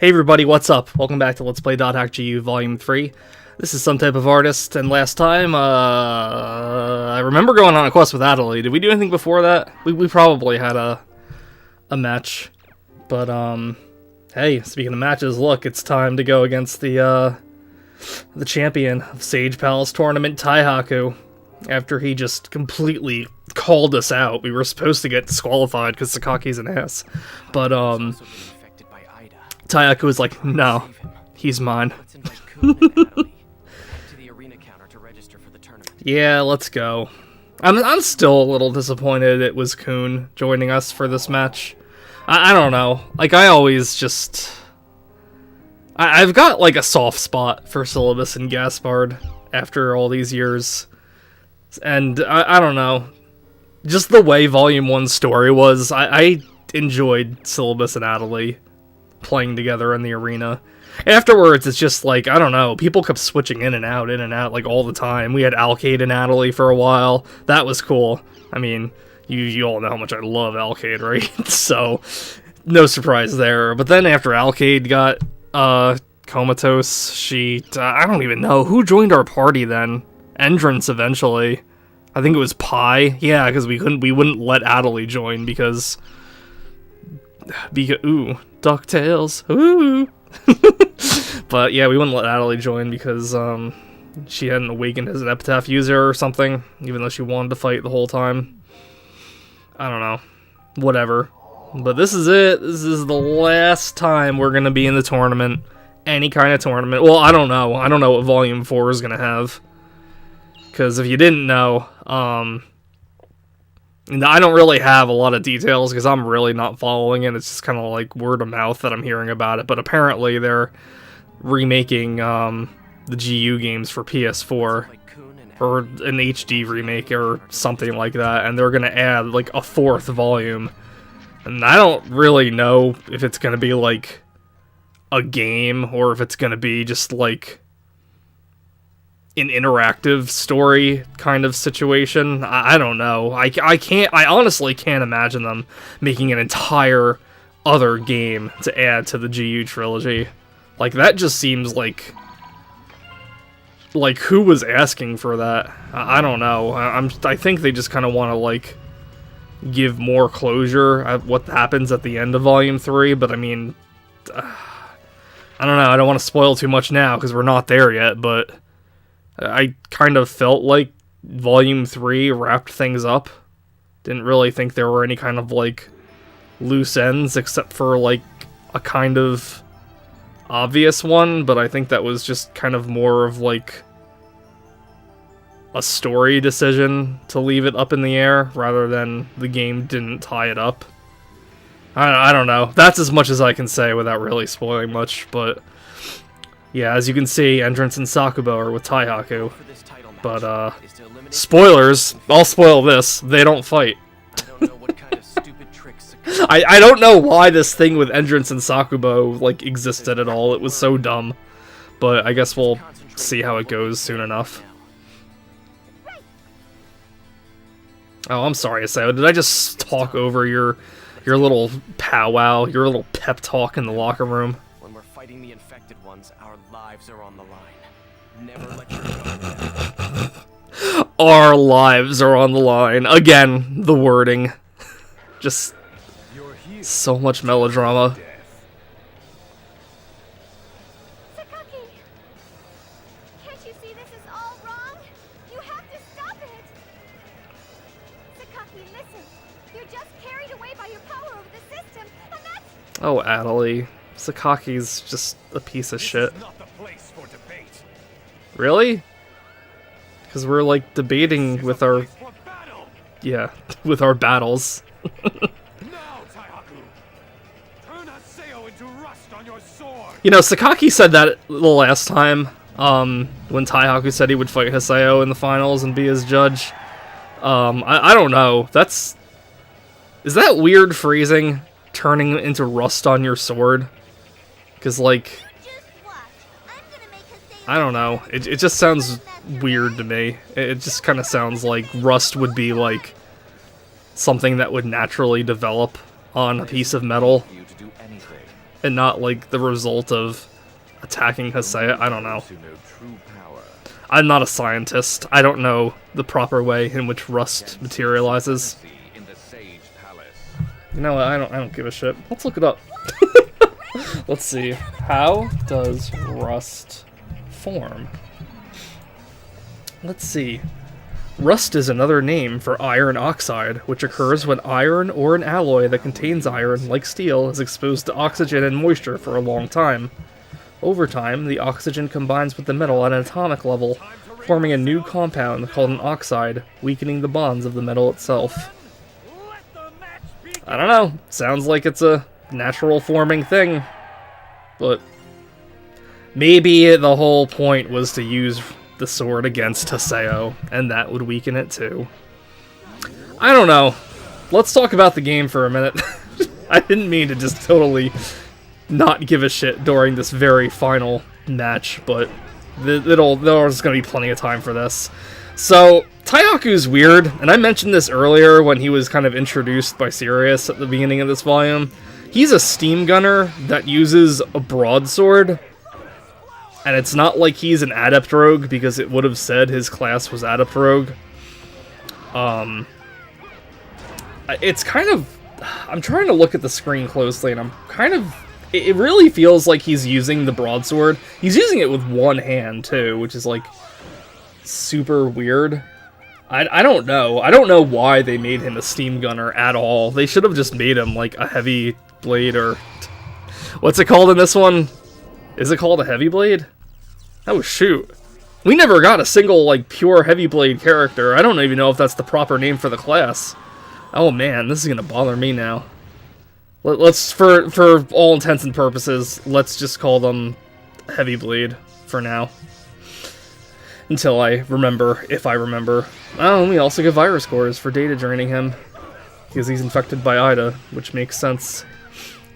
Hey everybody, what's up? Welcome back to Let's Play .hack.gu Volume 3. This is Some Type of Artist, and last time, I remember going on a quest with Adelaide. Did we do anything before that? We probably had a match. But, hey, speaking of matches, look, it's time to go against the champion of Sage Palace Tournament, Taihaku. After he just completely called us out. We were supposed to get disqualified because Sakaki's an ass. But, Taihaku was like, no, he's mine. Yeah, let's go. I'm still a little disappointed it was Kuhn joining us for this match. I don't know. Like, I always just... I've got, like, a soft spot for Syllabus and Gaspard after all these years. And, I don't know. Just the way Volume 1's story was, I enjoyed Syllabus and Adelaide playing together in the arena. Afterwards, it's just like, I don't know, people kept switching in and out, like, all the time. We had Alcade and Adelaide for a while. That was cool. I mean, you all know how much I love Alcade, right? So, no surprise there. But then after Alcade got, comatose, I don't even know. Who joined our party then? Entrance, eventually. I think it was Pi. Yeah, because we wouldn't let Adelaide join because, ooh, DuckTales, ooh. But yeah, we wouldn't let Adelaide join because she hadn't awakened as an epitaph user or something, even though she wanted to fight the whole time. I don't know. Whatever. But this is it. This is the last time we're gonna be in the tournament. Any kind of tournament. Well, I don't know. I don't know what Volume 4 is gonna have. Because if you didn't know, I don't really have a lot of details because I'm really not following it. It's just kind of like word of mouth that I'm hearing about it. But apparently they're remaking the GU games for PS4, or an HD remake or something like that, and they're going to add like a 4th volume. And I don't really know if it's going to be like a game or if it's going to be just like an interactive story kind of situation. I don't know. I honestly can't imagine them making an entire other game to add to the GU trilogy. Like, that just seems like who was asking for that? I don't know. I think they just kind of want to like give more closure at what happens at the end of Volume 3, but I mean, I don't know. I don't want to spoil too much now because we're not there yet, but I kind of felt like Volume 3 wrapped things up. Didn't really think there were any kind of, like, loose ends, except for, like, a kind of obvious one, but I think that was just kind of more of, like, a story decision to leave it up in the air, rather than the game didn't tie it up. I don't know. That's as much as I can say without really spoiling much, but yeah, as you can see, Entrance and Sakubo are with Taihaku. But, spoilers! I'll spoil this. They don't fight. I don't know why this thing with Entrance and Sakubo, like, existed at all. It was so dumb. But I guess we'll see how it goes soon enough. Oh, I'm sorry, Haseo. Did I just talk over your little powwow, your little pep talk in the locker room? When we're fighting the infected ones, our lives are on the line. Never let your guard down. Our lives are on the line. Again, the wording. Just so much melodrama. Sakaki! Can't you see this is all wrong? You have to stop it! Sakaki, listen. You're just carried away by your power over the system, and that's... Oh, Adelaide. Sakaki's just a piece of shit. Really? Because we're, like, debating with our... Yeah, with our battles. You know, Sakaki said that the last time, when Taihaku said he would fight Haseo in the finals and be his judge. I don't know. Is that weird phrasing? Turning into rust on your sword? Because, like, I don't know. It just sounds weird to me. It just kind of sounds like rust would be, like, something that would naturally develop on a piece of metal. and not like the result of attacking Haseo. I don't know. To know true power. I'm not a scientist. I don't know the proper way in which rust materializes. In the Sage Palace. You know what? I don't give a shit. Let's look it up. Let's see. How does rust form? Let's see. Rust is another name for iron oxide, which occurs when iron or an alloy that contains iron, like steel, is exposed to oxygen and moisture for a long time. Over time, the oxygen combines with the metal at an atomic level, forming a new compound called an oxide, weakening the bonds of the metal itself. I don't know. Sounds like it's a natural forming thing. But maybe the whole point was to use the sword against Haseo, and that would weaken it too. I don't know. Let's talk about the game for a minute. I didn't mean to just totally not give a shit during this very final match, but there's going to be plenty of time for this. So, Taihaku's weird, and I mentioned this earlier when he was kind of introduced by Sirius at the beginning of this volume. He's a steam gunner that uses a broadsword, and it's not like he's an adept rogue, because it would have said his class was adept rogue. It's kind of... I'm trying to look at the screen closely, and I'm kind of... It really feels like he's using the broadsword. He's using it with one hand, too, which is, like, super weird. I don't know. I don't know why they made him a steam gunner at all. They should have just made him, like, a heavy blade, or... What's it called in this one? Is it called a heavy blade? Oh, shoot. We never got a single, like, pure heavy blade character. I don't even know if that's the proper name for the class. Oh, man, this is gonna bother me now. Let's, for all intents and purposes, let's just call them heavy blade for now. Until I remember, if I remember. Oh, we also get virus cores for data draining him. Because he's infected by Ida, which makes sense.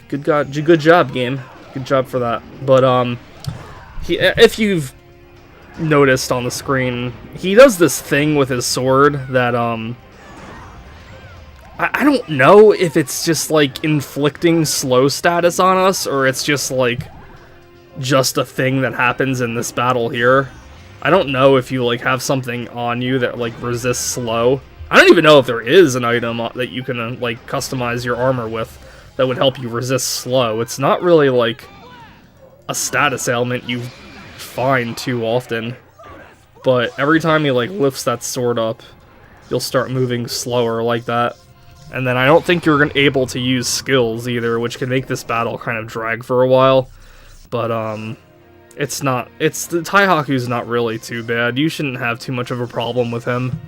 Good job, game. Good job for that. But, if you've noticed on the screen, he does this thing with his sword that, I don't know if it's just, like, inflicting slow status on us, or it's just, like, just a thing that happens in this battle here. I don't know if you, like, have something on you that, like, resists slow. I don't even know if there is an item that you can, like, customize your armor with that would help you resist slow. It's not really, like, a status ailment you find too often. But every time he, like, lifts that sword up, you'll start moving slower like that. And then I don't think you're able to use skills either, which can make this battle kind of drag for a while. But, the Taihaku's not really too bad. You shouldn't have too much of a problem with him.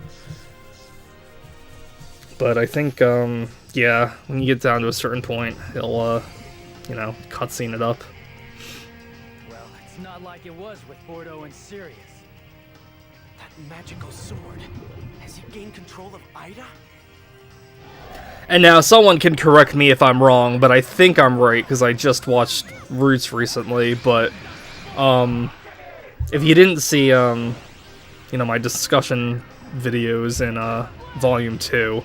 But I think, yeah, when you get down to a certain point, he'll, cutscene it up. Well, it's not like it was with Bordeaux and Sirius. That magical sword. Has he gained control of Ida? And now, someone can correct me if I'm wrong, but I think I'm right, because I just watched Roots recently, but, if you didn't see, my discussion videos in, Volume 2,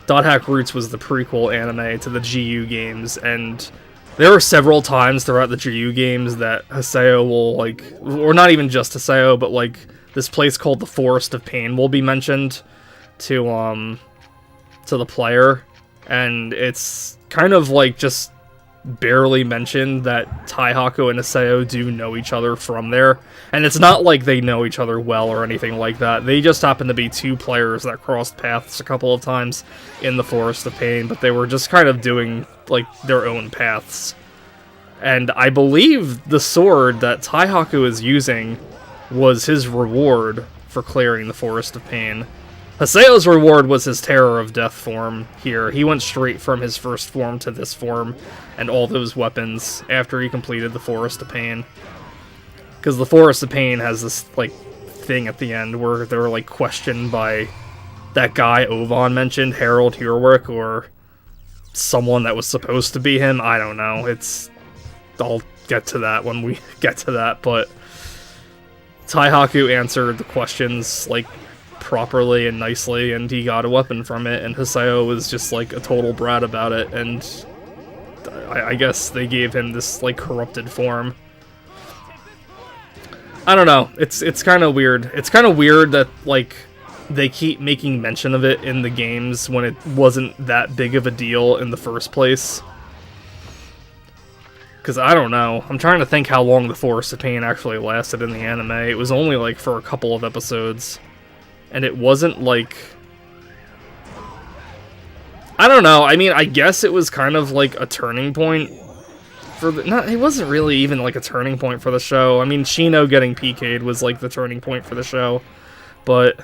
Dot Hack Roots was the prequel anime to the GU games, and there were several times throughout the GU games that Haseo will, like, or not even just Haseo, but, like, this place called the Forest of Pain will be mentioned to the player, and it's kind of, like, just barely mentioned that Taihaku and Haseo do know each other from there, and it's not like they know each other well or anything like that. They just happen to be two players that crossed paths a couple of times in the Forest of Pain, but they were just kind of doing, like, their own paths. And I believe the sword that Taihaku is using was his reward for clearing the Forest of Pain. Haseo's reward was his Terror of Death form here. He went straight from his first form to this form and all those weapons after he completed the Forest of Pain. Because the Forest of Pain has this, like, thing at the end where they're, like, questioned by that guy Ovan mentioned, Harold Heurwick, or someone that was supposed to be him. I don't know. I'll get to that when we get to that, but Taihaku answered the questions, like, properly and nicely, and he got a weapon from it, and Haseo was just, like, a total brat about it, and I guess they gave him this, like, corrupted form. I don't know. It's kind of weird. It's kind of weird that, like, they keep making mention of it in the games when it wasn't that big of a deal in the first place. Because I don't know. I'm trying to think how long the Forest of Pain actually lasted in the anime. It was only, like, for a couple of episodes. And it wasn't, like... I don't know. I mean, I guess it was kind of, like, a turning point for the... No, it wasn't really even, like, a turning point for the show. I mean, Shino getting PK'd was, like, the turning point for the show. But...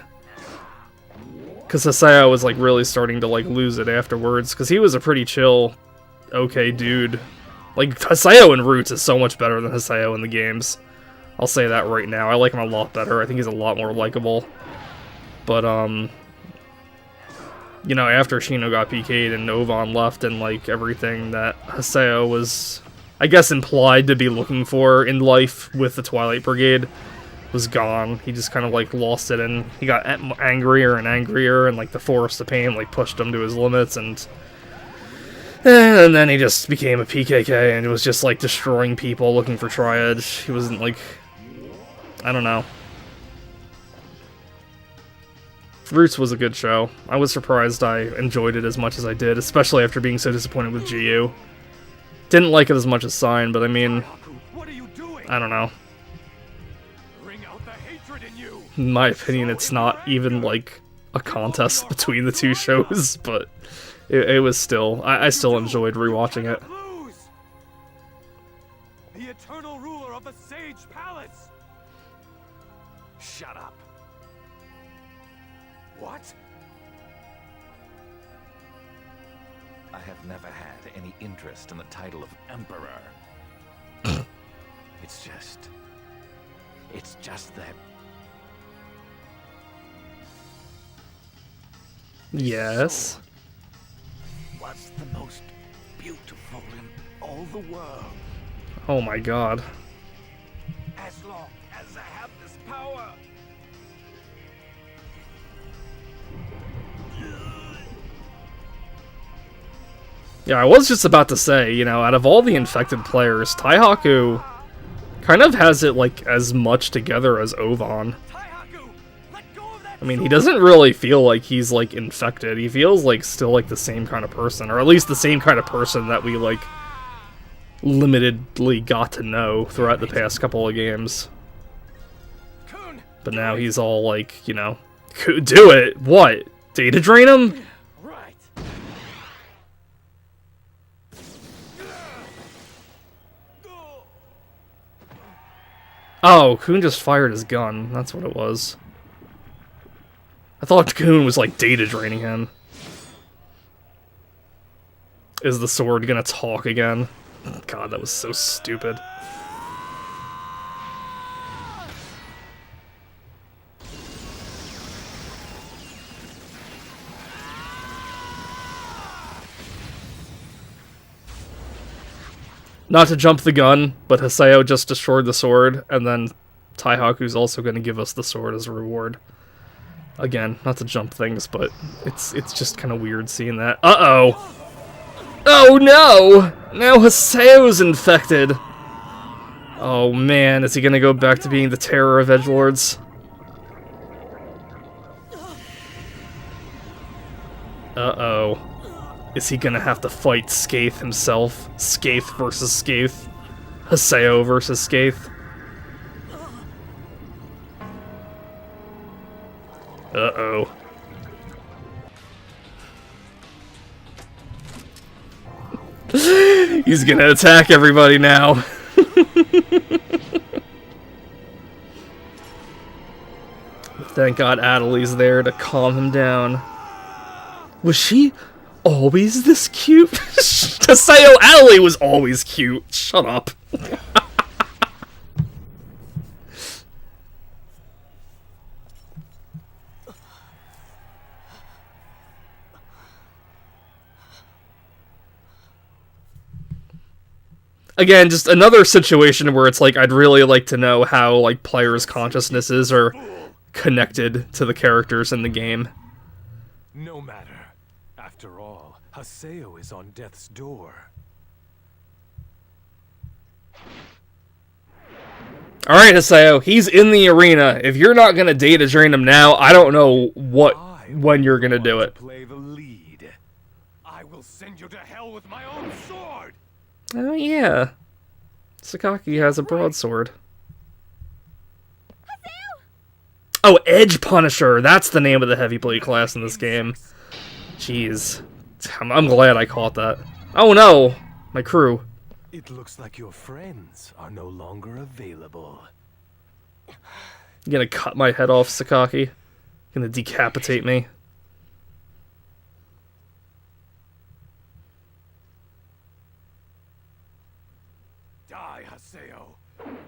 because Haseo was, like, really starting to, like, lose it afterwards. Because he was a pretty chill, okay dude. Like, Haseo in Roots is so much better than Haseo in the games. I'll say that right now. I like him a lot better. I think he's a lot more likable. But, you know, after Shino got PK'd and Novon left and, like, everything that Haseo was, I guess, implied to be looking for in life with the Twilight Brigade was gone. He just kind of, like, lost it, and he got angrier and angrier, and, like, the Forest of Pain, like, pushed him to his limits, and then he just became a PKK, and it was just, like, destroying people, looking for triage. He wasn't, like, I don't know. Roots was a good show. I was surprised I enjoyed it as much as I did, especially after being so disappointed with GU. Didn't like it as much as Sign, but I mean, I don't know. In my opinion, it's not even, like, a contest between the two shows, but it was still... I still enjoyed rewatching it. The eternal ruler of the Sage Palace! Shut up. What? I have never had any interest in the title of Emperor. It's just that... Yes. What's the most beautiful in all the world? Oh my god. As long as I have this power. Yeah, I was just about to say, you know, out of all the infected players, Taihaku kind of has it, like, as much together as Ovan. I mean, he doesn't really feel like he's, like, infected. He feels like still, like, the same kind of person, or at least the same kind of person that we, like, limitedly got to know throughout the past couple of games. But now he's all, like, you know, do it! What? Data drain him? Right. Oh, Kun just fired his gun. That's what it was. I thought Kun was, like, data draining him. Is the sword gonna talk again? God, that was so stupid. Not to jump the gun, but Haseo just destroyed the sword, and then Taihaku's also going to give us the sword as a reward. Again, not to jump things, but it's just kind of weird seeing that. Uh-oh! Oh no! Now Haseo's infected! Oh man, is he going to go back to being the terror of edgelords? Uh-oh. Is he gonna have to fight Skaith himself? Skaith versus Skaith? Haseo versus Skaith? Uh-oh. He's gonna attack everybody now. Thank God Adelie's there to calm him down. Was she always this cute? Haseo Adelie was always cute. Shut up. Again, just another situation where it's like, I'd really like to know how, like, players' consciousnesses are connected to the characters in the game. No matter. After all, Haseo is on death's door. Alright, Haseo, he's in the arena. If you're not gonna data drain him now, I don't know when you're gonna do it. Play the lead. I will send you to hell with my own sword. Oh yeah. Sakaki has a broadsword. Oh, Edge Punisher. That's the name of the heavy blade class in this game. Jeez. I'm glad I caught that. Oh no! My crew. It looks like your friends are no longer available. You gonna cut my head off, Sakaki? Gonna decapitate me? Die, Haseo!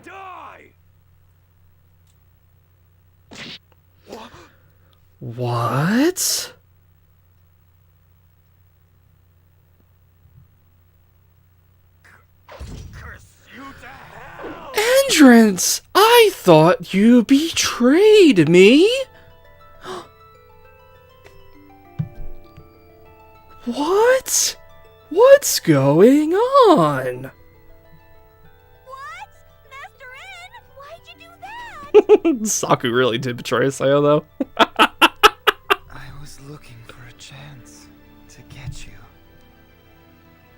Die! What? Curse you to hell! Entrance! I thought you betrayed me? What? What's going on? What? Master N? Why'd you do that? Saku really did betray Haseo, though. I was looking for a chance to get you.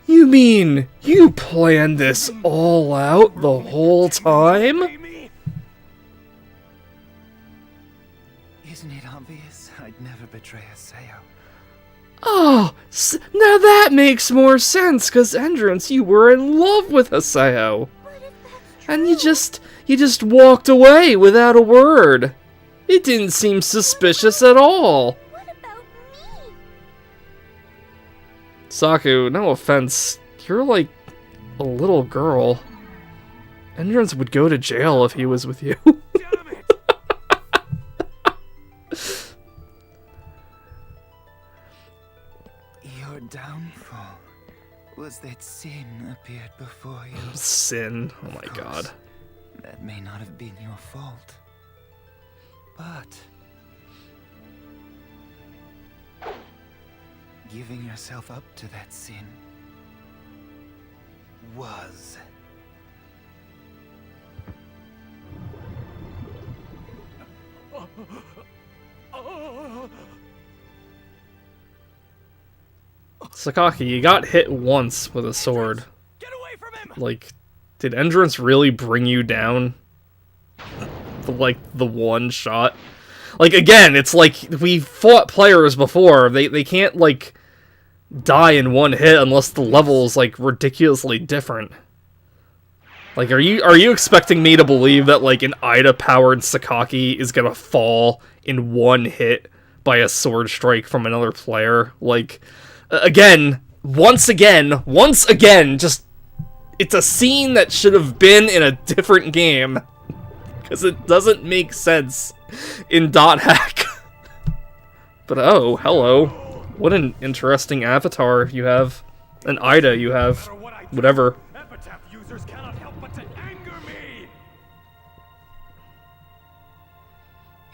You mean you planned this all out the whole time? Me? Isn't it obvious I'd never betray Haseo? Oh, now that makes more sense, because Entrance, you were in love with Haseo. But if that's true, And you just walked away without a word. It didn't seem suspicious at all. what about me? Saku, no offense, you're like a little girl. Entrance would go to jail if he was with you. Damn it! Your downfall was that sin appeared before you. Sin. Oh my Of god. course, that may not have been your fault. But giving yourself up to that sin was. Sakaki, you got hit once with a sword. Get away from him! Like, did Endurance really bring you down? The one shot? Like, again, it's like, we fought players before. They can't, like, die in one hit unless the level is, like, ridiculously different. Like, are you expecting me to believe that, like, an Ida-powered Sakaki is gonna fall in one hit by a sword strike from another player? Like, again, once again, just, it's a scene that should have been in a different game. Because it doesn't make sense in Dot Hack. But oh, hello. What an interesting avatar you have. An Ida you have. Whatever. Epitaph users cannot help but to anger me!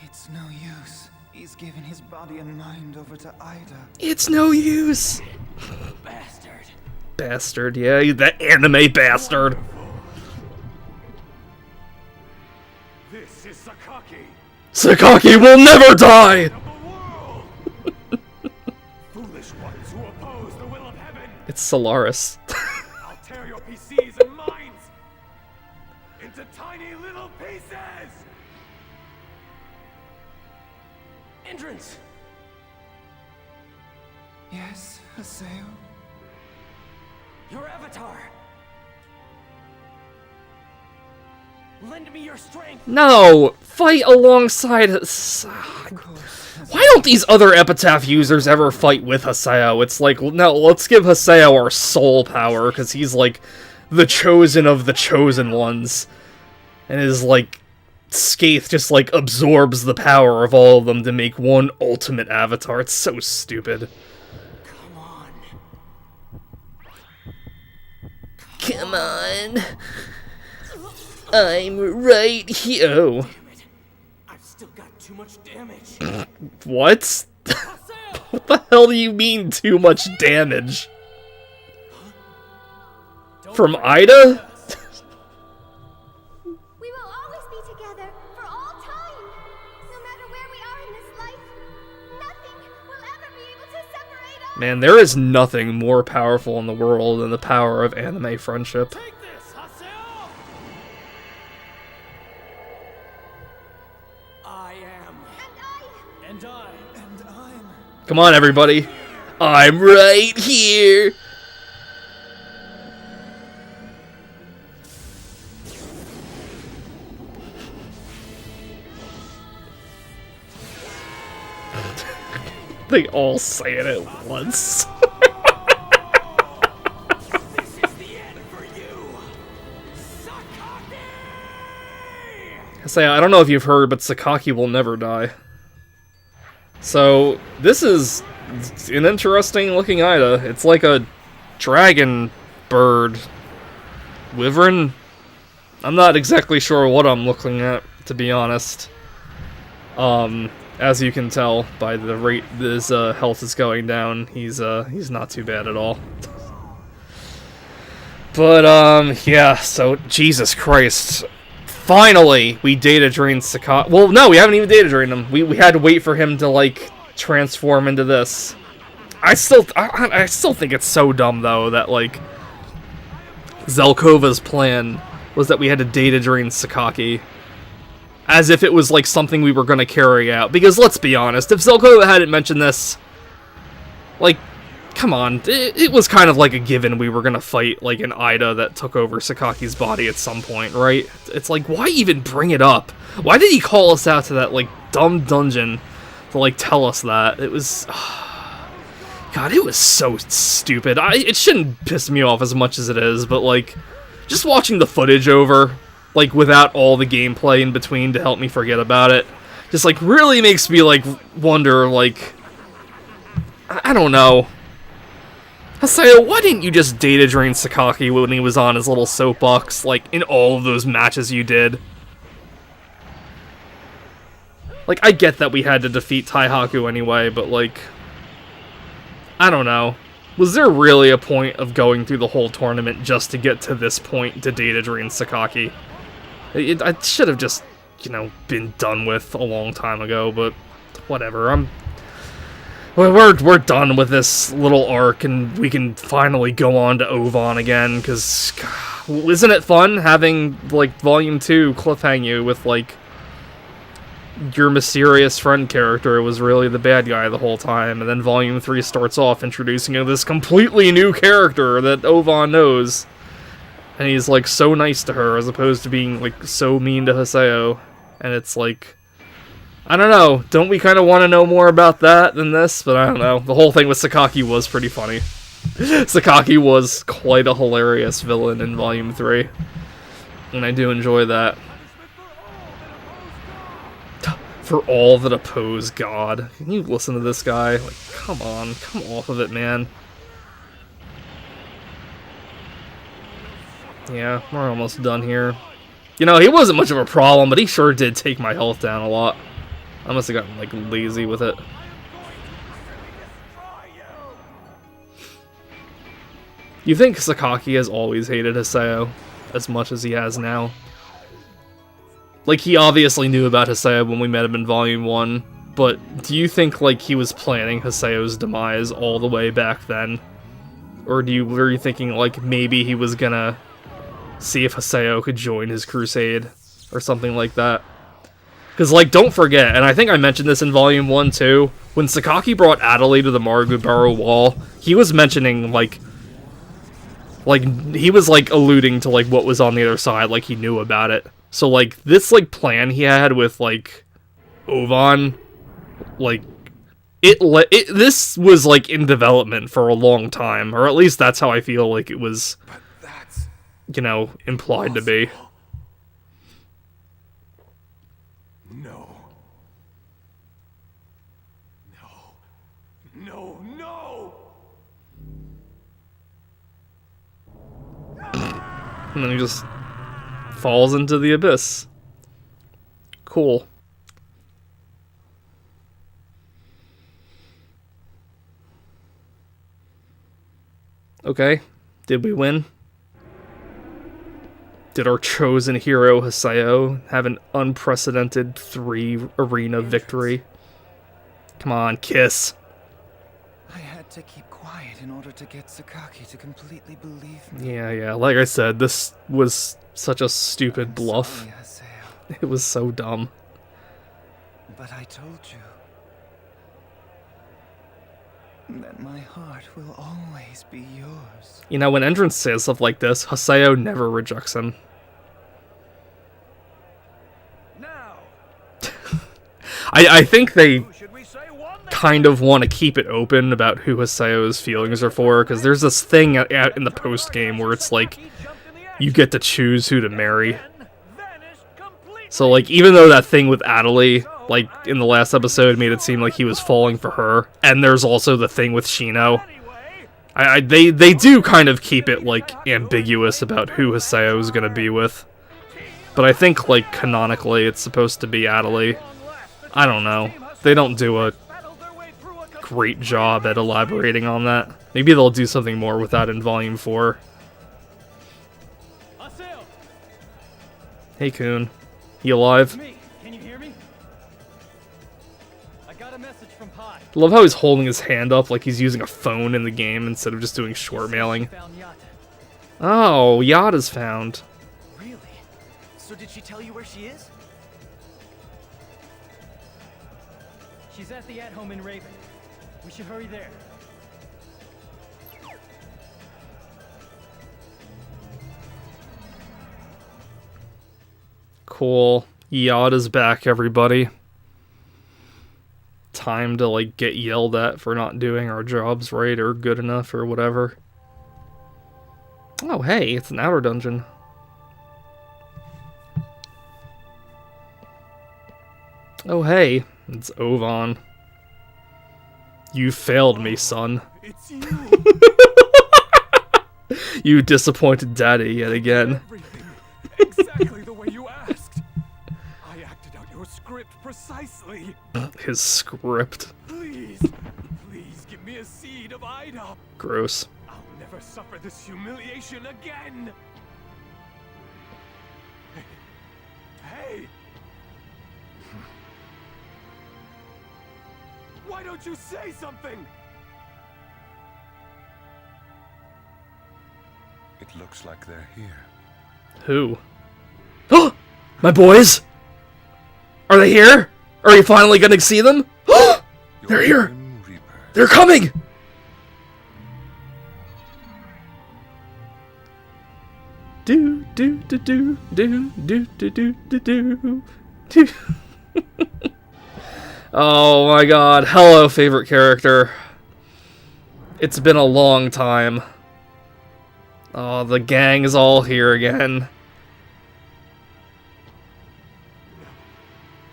It's no use. He's given his body and mind over to Ida. It's no use. Bastard. Bastard, yeah, that anime bastard. This is Sakaki, Sakaki will never die! of the world! Foolish ones who oppose the will of heaven! It's Solaris. I'll tear your PCs and minds into tiny little pieces! Entrance! Yes, Haseo? Your avatar! Lend me your strength! No! Fight alongside us. Of course. Why don't these other Epitaph users ever fight with Haseo? It's like, no, let's give Haseo our soul power, because he's like the chosen of the chosen ones. And his, like, Skaith just, like, absorbs the power of all of them to make one ultimate avatar. It's so stupid. Come on. Come on. I'm right here. Oh. Damn it. I've still got too much damage. What? What the hell do you mean too much damage? From Ida? We will always together for all time. No matter where we are in this life, nothing will ever be able to separate us. Man, there is nothing more powerful in the world than the power of anime friendship. Take this, Haseo! I am. And I. And I'm... Come on, everybody. I'm right here. They all say it at once. This is the end for you! Sakaki! Say, I don't know if you've heard, but Sakaki will never die. So, this is an interesting looking Ida. It's like a dragon bird. Wyvern? I'm not exactly sure what I'm looking at, to be honest. As you can tell by the rate his health is going down, he's not too bad at all. But, yeah, so, Jesus Christ. Finally, we data drained Sakaki. Well, no, we haven't even data drained him. We had to wait for him to, like, transform into this. I still think it's so dumb, though, that, like, Zelkova's plan was that we had to data drain Sakaki. As if it was, like, something we were gonna carry out. Because, let's be honest, if Zelkova hadn't mentioned this, like, come on, it was kind of like a given we were gonna fight, like, an Ida that took over Sakaki's body at some point, right? It's like, why even bring it up? Why did he call us out to that, like, dumb dungeon to, like, tell us that? It was... God, it was so stupid. It shouldn't piss me off as much as it is, but, like, just watching the footage over, like, without all the gameplay in between to help me forget about it, just, like, really makes me, like, wonder, like... I don't know. Haseo, why didn't you just data drain Sakaki when he was on his little soapbox, like, in all of those matches you did? Like, I get that we had to defeat Taihaku anyway, but, like... I don't know. Was there really a point of going through the whole tournament just to get to this point to data drain Sakaki? I should have just, you know, been done with a long time ago, but whatever. We're done with this little arc, and we can finally go on to Ovan again, because isn't it fun having, like, Volume 2 cliffhang you with, like, your mysterious friend character was really the bad guy the whole time, and then Volume 3 starts off introducing you to this completely new character that Ovan knows, and he's, like, so nice to her, as opposed to being, like, so mean to Haseo, and it's, like... I don't know, don't we kind of want to know more about that than this? But I don't know, the whole thing with Sakaki was pretty funny. Sakaki was quite a hilarious villain in Volume 3, and I do enjoy that. For all that oppose God. Can you listen to this guy? Like, come on, come off of it, man. Yeah, we're almost done here. You know, he wasn't much of a problem, but he sure did take my health down a lot. I must have gotten, like, lazy with it. You think Sakaki has always hated Haseo as much as he has now? Like, he obviously knew about Haseo when we met him in Volume 1, but do you think, like, he was planning Haseo's demise all the way back then? Or were you thinking, like, maybe he was gonna see if Haseo could join his crusade? Or something like that? Because, like, don't forget, and I think I mentioned this in Volume 1 too, when Sakaki brought Adelaide to the Marugubaro Wall, he was mentioning, like, he was, like, alluding to, like, what was on the other side, like, he knew about it. So, like, this, like, plan he had with, like, Ovan, like, this was, like, in development for a long time, or at least that's how I feel like it was, you know, implied to be. No. No. No, no! And then he just falls into the abyss. Cool. Okay, did we win? Did our chosen hero, Haseo, have an unprecedented 3-arena victory? Come on, kiss. I had to keep quiet in order to get Sakaki to completely believe me. Yeah, like I said, this was such a stupid bluff. Sorry, Haseo, It was so dumb. but I told you that my heart will always be yours. You know, when Entrance says stuff like this, Haseo never rejects him. Now, I think they who should we say won this? kind of want to keep it open about who Haseo's feelings are for, because there's this thing in the post-game where it's like, you get to choose who to marry. So, like, even though that thing with Adelie, like, in the last episode made it seem like he was falling for her, and there's also the thing with Shino, they do kind of keep it, like, ambiguous about who Haseo's gonna be with. But I think, like, canonically, it's supposed to be Adelie. I don't know. They don't do a great job at elaborating on that. Maybe they'll do something more with that in Volume 4. Haseo, Hey, Kun. You alive? me. Can you hear me? I got a message from Pi. I love how he's holding his hand up like he's using a phone in the game instead of just doing short mailing. Found Yata. Oh, Yada's found. Really? So did she tell you where she is? She's at the at-home in Raven. We should hurry there. Cool. Yada's back, everybody. Time to, like, get yelled at for not doing our jobs right or good enough or whatever. Oh, hey, it's an outer dungeon. Oh, hey, it's Ovan. You failed me, son. It's you. You disappointed Daddy yet again. Everything exactly the way you asked. I acted out your script precisely. His script. Please, please give me a seed of Ida. Gross. I'll never suffer this humiliation again. Hey. Why don't you say something? It looks like they're here. Who? Oh! My boys! Are they here? Are you finally gonna see them? They're here! Grim Reaper. They're coming! Do do do do do do do do do do do. Oh my god, hello favorite character. It's been a long time. Oh, the gang is all here again.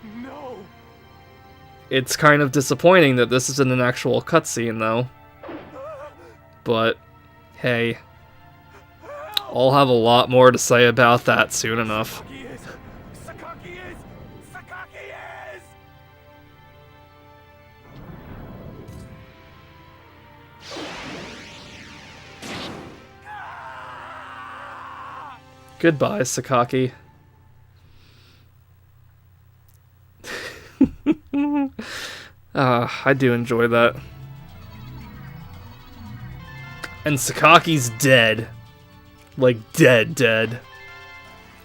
No. It's kind of disappointing that this isn't an actual cutscene, though. But, hey. I'll have a lot more to say about that soon enough. Sakaki is. Sakaki is. Sakaki is. Goodbye, Sakaki. I do enjoy that. And Sakaki's dead. Like, dead.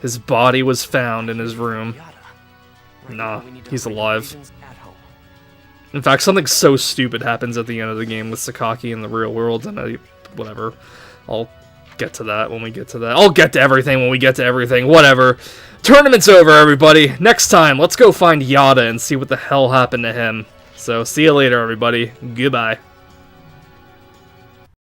His body was found in his room. Nah, he's alive. In fact, something so stupid happens at the end of the game with Sakaki in the real world, and whatever. I'll get to that when we get to that. I'll get to everything when we get to everything. Whatever. Tournament's over, everybody. Next time, let's go find Yada and see what the hell happened to him. So, see you later, everybody. Goodbye.